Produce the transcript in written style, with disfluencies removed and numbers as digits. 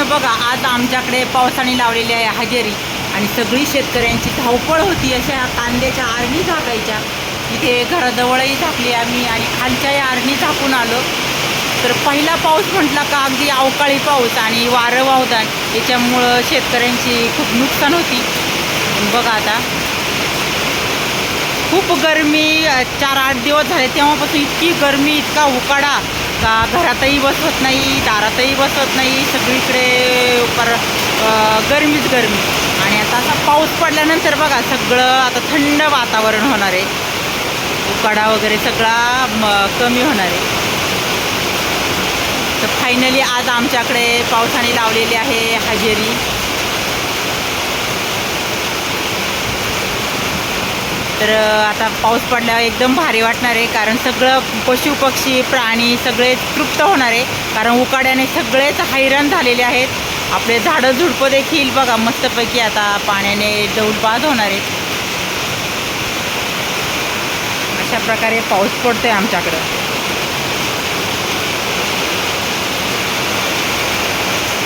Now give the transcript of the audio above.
मित्रांनो बघा, आज आमच्याकडे पावसाने लावलेली आहे हजेरी आणि सगळी शेतकऱ्यांची धावपळ होती अशा कांद्याच्या आरणी झाकायच्या. इथे घराजवळही झाकली आम्ही आणि खालच्याही आरणी झाकून आलो. तर पहिला पाऊस म्हटला का अगदी अवकाळी पाऊस आणि वारं वाहतात, याच्यामुळं शेतकऱ्यांची खूप नुकसान होती. बघा आता खूप गरमी, 4-8 दिवस झाले तेव्हापासून इतकी गरमी, इतका उकाडा का घरातही बसवत नाही, दारातही बसवत नाही, सगळीकडे गरमीच गरमी. आणि आता असा पाऊस पडल्यानंतर बघा सगळं आता थंड वातावरण होणार आहे, उकाडा वगैरे सगळा कमी होणार आहे. तर फायनली आज आमच्याकडे पावसाने लावलेली आहे हजेरी. तर आता पाऊस पडल्यावर एकदम भारी वाटणार आहे, कारण सगळं पशु पक्षी प्राणी सगळे तृप्त होणार आहे, कारण उकाड्याने सगळेच हैराण झालेले आहेत. आपले झाडं झुडपं देखील बघा मस्तपैकी आता पाण्याने डौलबाज होणार आहेत. अशा प्रकारे पाऊस पडतोय आमच्याकडं.